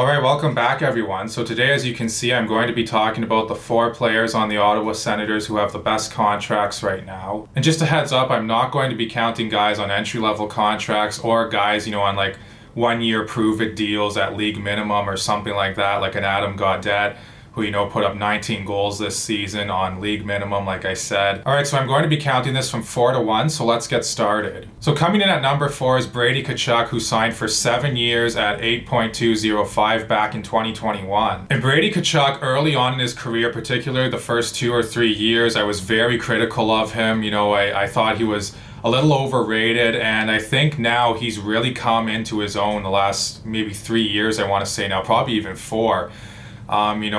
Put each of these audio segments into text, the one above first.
Alright, welcome back everyone. So today, as you can see, I'm going to be talking about the 4 players on the Ottawa Senators who have the best contracts right now. And just a heads up, I'm not going to be counting guys on entry-level contracts or guys, on like 1-year prove-it deals at league minimum or something like that, like an Adam Gaudette, who, put up 19 goals this season on league minimum, like I said. Alright, so I'm going to be counting this from 4 to 1, so let's get started. So coming in at number 4 is Brady Tkachuk, who signed for 7 years at $8.205 back in 2021. And Brady Tkachuk, early on in his career, particularly the first 2 or 3 years, I was very critical of him. I thought he was a little overrated, and I think now he's really come into his own the last maybe 3 years, I want to say now, probably even 4.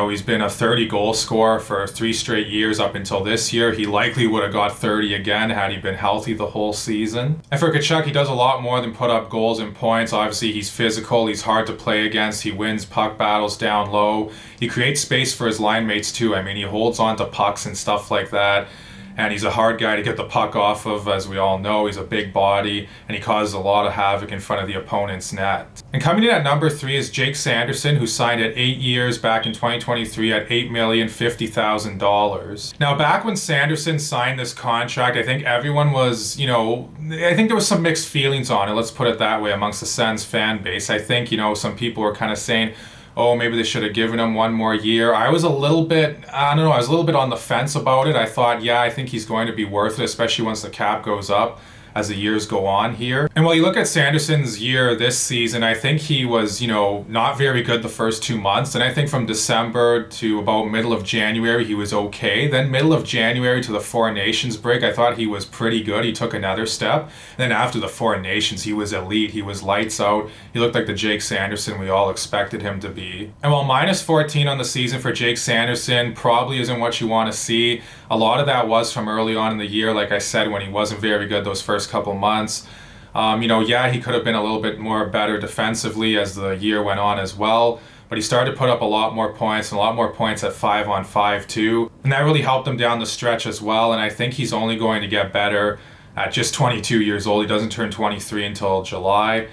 He's been a 30 goal scorer for 3 straight years up until this year. He likely would have got 30 again had he been healthy the whole season. And for Tkachuk, he does a lot more than put up goals and points. Obviously, he's physical. He's hard to play against. He wins puck battles down low. He creates space for his line mates too. He holds on to pucks and stuff like that. And he's a hard guy to get the puck off of, as we all know. He's a big body, and he causes a lot of havoc in front of the opponent's net. And coming in at number 3 is Jake Sanderson, who signed at 8 years back in 2023 at $8,050,000. Now, back when Sanderson signed this contract, I think everyone was, I think there was some mixed feelings on it, let's put it that way, amongst the Sens fan base. I think, some people were kind of saying, oh, maybe they should have given him 1 more year. I was a little bit on the fence about it. I thought, I think he's going to be worth it, especially once the cap goes up as the years go on here. And while you look at Sanderson's year this season, I think he was, not very good the first 2 months. And I think from December to about middle of January, he was okay. Then middle of January to the Four Nations break, I thought he was pretty good. He took another step. And then after the Four Nations, he was elite. He was lights out. He looked like the Jake Sanderson we all expected him to be. And while minus 14 on the season for Jake Sanderson probably isn't what you want to see, a lot of that was from early on in the year, like I said, when he wasn't very good those first couple months. He could have been a little bit more better defensively as the year went on as well, but he started to put up a lot more points, and a lot more points at 5-on-5 too, and that really helped him down the stretch as well. And I think he's only going to get better at just 22 years old. He doesn't turn 23 until July,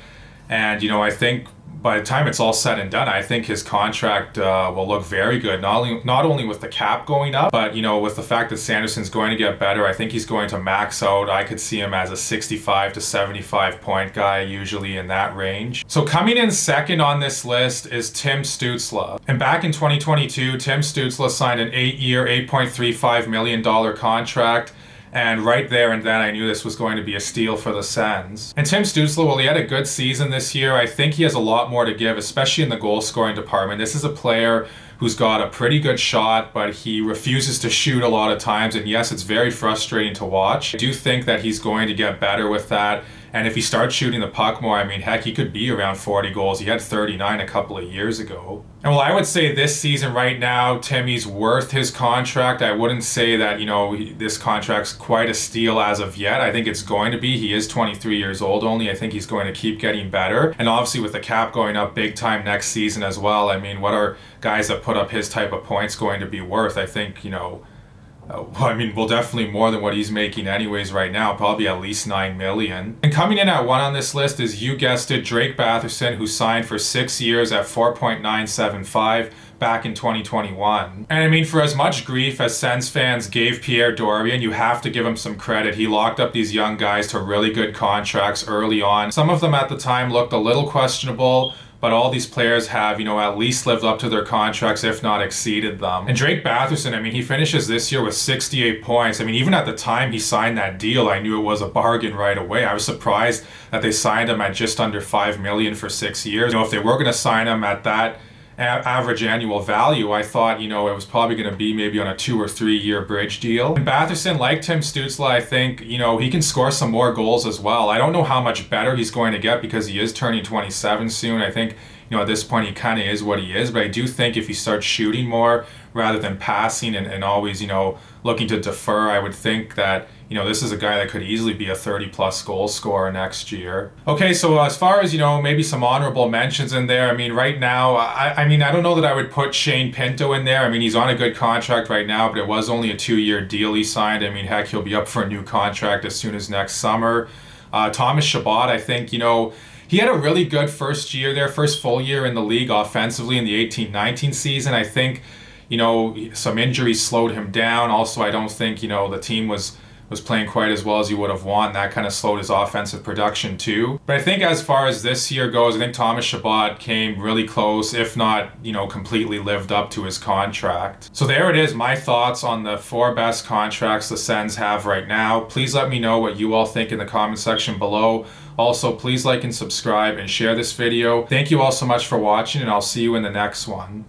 and I think by the time it's all said and done, I think his contract will look very good, not only with the cap going up, but with the fact that Sanderson's going to get better. I think he's going to max out. I could see him as a 65 to 75 point guy, usually in that range. So coming in second on this list is Tim Stützle. And back in 2022, Tim Stützle signed an 8-year, $8.35 million contract. And right there and then I knew this was going to be a steal for the Sens. And Tim Stützle, well, he had a good season this year. I think he has a lot more to give, especially in the goal scoring department. This is a player who's got a pretty good shot, but he refuses to shoot a lot of times. And yes, it's very frustrating to watch. I do think that he's going to get better with that. And if he starts shooting the puck more, heck, he could be around 40 goals. He had 39 a couple of years ago. And I would say this season right now, Timmy's worth his contract. I wouldn't say that, this contract's quite a steal as of yet. I think it's going to be. He is 23 years old only. I think he's going to keep getting better. And obviously with the cap going up big time next season as well, what are guys that put up his type of points going to be worth? I think, definitely more than what he's making anyways right now, probably at least $9 million. And coming in at 1 on this list is, you guessed it, Drake Batherson, who signed for 6 years at $4.975 back in 2021. And for as much grief as Sens fans gave Pierre Dorion, you have to give him some credit. He locked up these young guys to really good contracts early on. Some of them at the time looked a little questionable, but all these players have, at least lived up to their contracts, if not exceeded them. And Drake Batherson, he finishes this year with 68 points. Even at the time he signed that deal, I knew it was a bargain right away. I was surprised that they signed him at just under $5 million for 6 years. If they were going to sign him at that average annual value, I thought, it was probably going to be maybe on a 2 or 3 year bridge deal. And Batherson, like Tim Stützle, I think, he can score some more goals as well. I don't know how much better he's going to get because he is turning 27 soon. I think, at this point he kind of is what he is, but I do think if he starts shooting more rather than passing and always, looking to defer, I would think that, this is a guy that could easily be a 30-plus goal scorer next year. Okay, so as far as, maybe some honorable mentions in there, right now, I don't know that I would put Shane Pinto in there. He's on a good contract right now, but it was only a 2-year deal he signed. Heck, he'll be up for a new contract as soon as next summer. Thomas Chabot, I think, He had a really good first year there, first full year in the league offensively in the 18-19 season. I think, some injuries slowed him down. Also, I don't think, the team was playing quite as well as he would have wanted. That kind of slowed his offensive production too. But I think as far as this year goes, I think Thomas Chabot came really close, if not, completely lived up to his contract. So there it is, my thoughts on the 4 best contracts the Sens have right now. Please let me know what you all think in the comment section below. Also, please like and subscribe and share this video. Thank you all so much for watching, and I'll see you in the next one.